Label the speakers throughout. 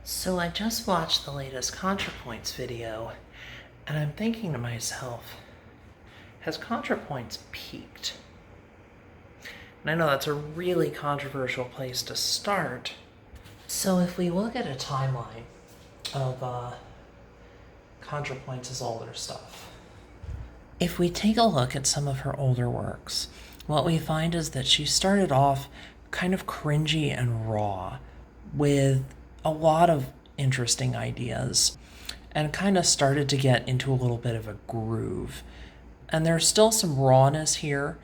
Speaker 1: So I just watched the latest ContraPoints video, and I'm thinking to myself, has ContraPoints peaked? And I know that's a really controversial place to start. So if we look at a timeline of ContraPoints' older stuff, if we take a look at some of her older works, what we find is that she started off kind of cringy and raw with a lot of interesting ideas and kind of started to get into a little bit of a groove. And there's still some rawness here.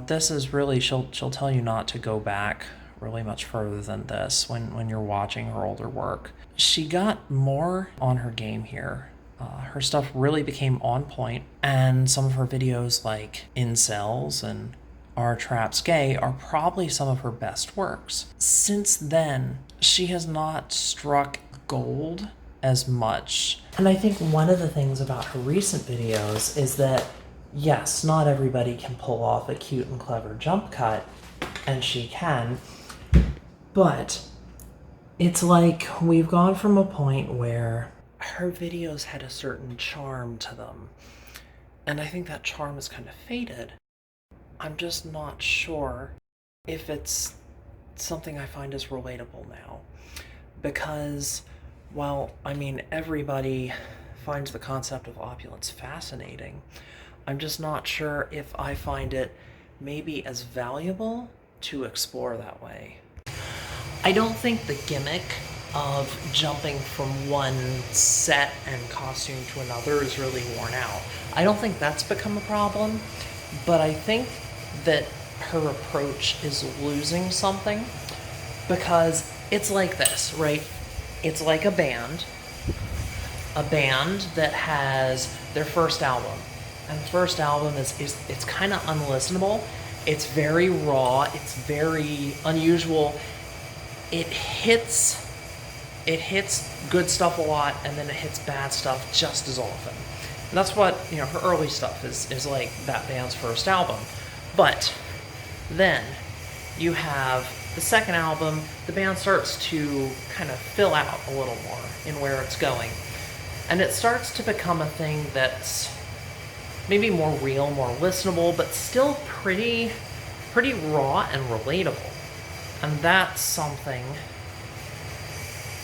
Speaker 1: This is really, she'll tell you not to go back really much further than this when you're watching her older work. She got more on her game here. Her stuff really became on point, and some of her videos like Incels and Are Traps Gay are probably some of her best works. Since then, she has not struck gold as much. And I think one of the things about her recent videos is that, yes, not everybody can pull off a cute and clever jump cut, and she can, but it's like we've gone from a point where her videos had a certain charm to them, and I think that charm has kind of faded. I'm just not sure if it's something I find is relatable now. Because, well, I mean, everybody finds the concept of opulence fascinating. I'm just not sure if I find it maybe as valuable to explore that way. I don't think the gimmick of jumping from one set and costume to another is really worn out. I don't think that's become a problem, but I think that her approach is losing something, because it's like this, right? It's like a band that has their first album, and the first album is it's kind of unlistenable. It's very raw, it's very unusual. It hits good stuff a lot, and then it hits bad stuff just as often. And that's what, her early stuff is like that band's first album. But then you have the second album, the band starts to kind of fill out a little more in where it's going. And it starts to become a thing that's maybe more real, more listenable, but still pretty raw and relatable. And that's something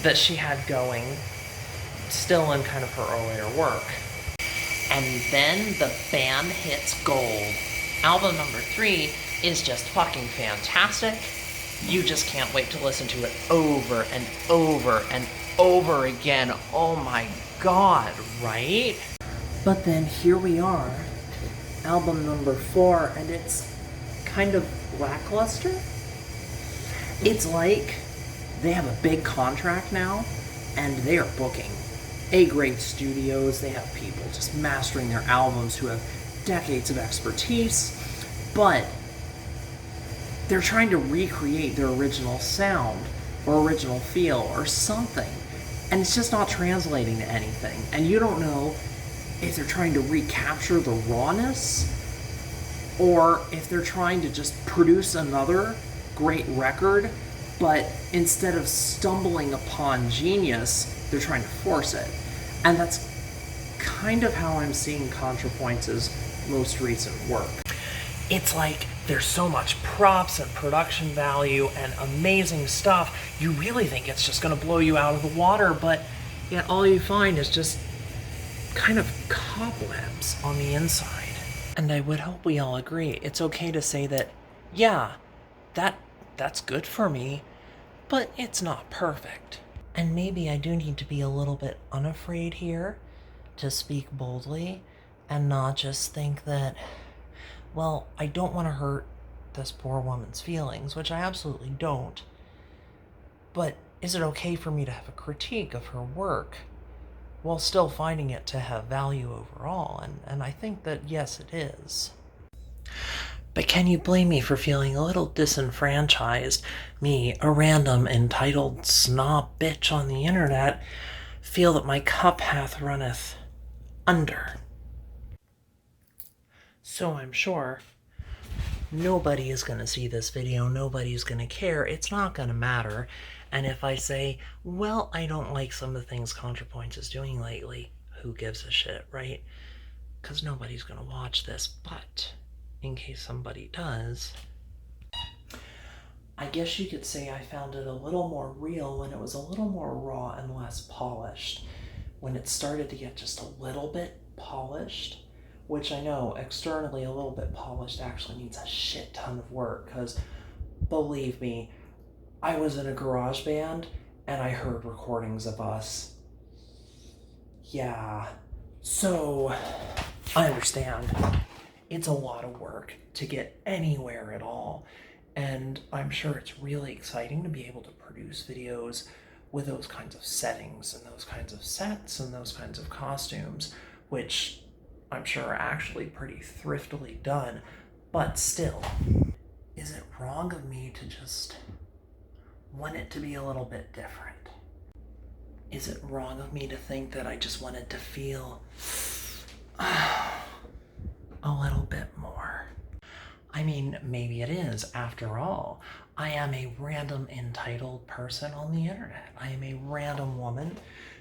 Speaker 1: that she had going still in kind of her earlier work. And then the band hits gold. Album number 3 is just fucking fantastic. You just can't wait to listen to it over and over and over again. Oh my god, right? But then here we are, album number 4, and it's kind of lackluster. It's like they have a big contract now, and they are booking A-grade studios. They have people just mastering their albums who have decades of expertise, but they're trying to recreate their original sound or original feel or something, and it's just not translating to anything. And you don't know if they're trying to recapture the rawness or if they're trying to just produce another great record, but instead of stumbling upon genius, they're trying to force it. And that's kind of how I'm seeing ContraPoints' most recent work. It's like there's so much props and production value and amazing stuff, you really think it's just going to blow you out of the water, but yet all you find is just kind of cobwebs on the inside. And I would hope we all agree it's okay to say that, yeah, that's good for me, but it's not perfect. And maybe I do need to be a little bit unafraid here to speak boldly and not just think that, well, I don't want to hurt this poor woman's feelings, which I absolutely don't. But is it okay for me to have a critique of her work while still finding it to have value overall? And I think that, yes, it is. But can you blame me for feeling a little disenfranchised? Me, a random entitled snob bitch on the internet, feel that my cup hath runneth under. So I'm sure nobody is going to see this video, nobody's going to care, it's not going to matter, And if I say, well, I don't like some of the things ContraPoints is doing lately, who gives a shit, right? Because nobody's going to watch this. But in case somebody does, I guess you could say I found it a little more real when it was a little more raw and less polished. When it started to get just a little bit polished, which I know externally a little bit polished actually needs a shit ton of work, because believe me, I was in a garage band and I heard recordings of us. Yeah. So I understand it's a lot of work to get anywhere at all. And I'm sure it's really exciting to be able to produce videos with those kinds of settings and those kinds of sets and those kinds of costumes, which I'm sure are actually pretty thriftily done. But still, is it wrong of me to just want it to be a little bit different? Is it wrong of me to think that I just wanted to feel a little bit more? I mean, maybe it is. After all, I am a random entitled person on the internet. I am a random woman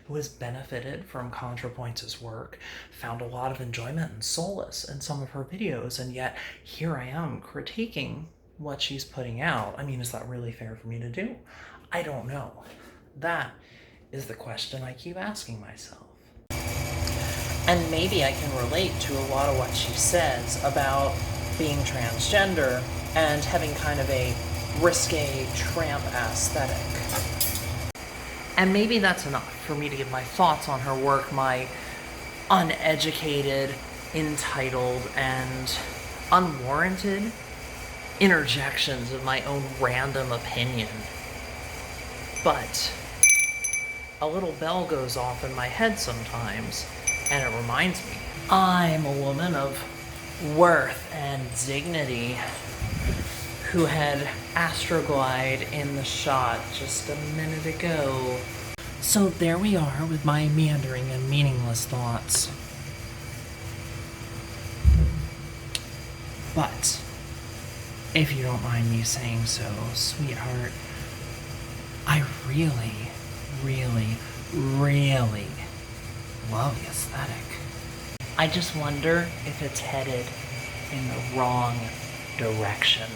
Speaker 1: who has benefited from ContraPoints' work, found a lot of enjoyment and solace in some of her videos, and yet here I am critiquing what she's putting out. I mean, is that really fair for me to do? I don't know. That is the question I keep asking myself. And maybe I can relate to a lot of what she says about being transgender and having kind of a risque tramp aesthetic. And maybe that's enough for me to give my thoughts on her work, my uneducated, entitled, and unwarranted interjections of my own random opinion. But a little bell goes off in my head sometimes, and it reminds me, I'm a woman of worth and dignity who had Astroglide in the shot just a minute ago. So there we are with my meandering and meaningless thoughts. But if you don't mind me saying so, sweetheart, I really, really, really love the aesthetic. I just wonder if it's headed in the wrong direction.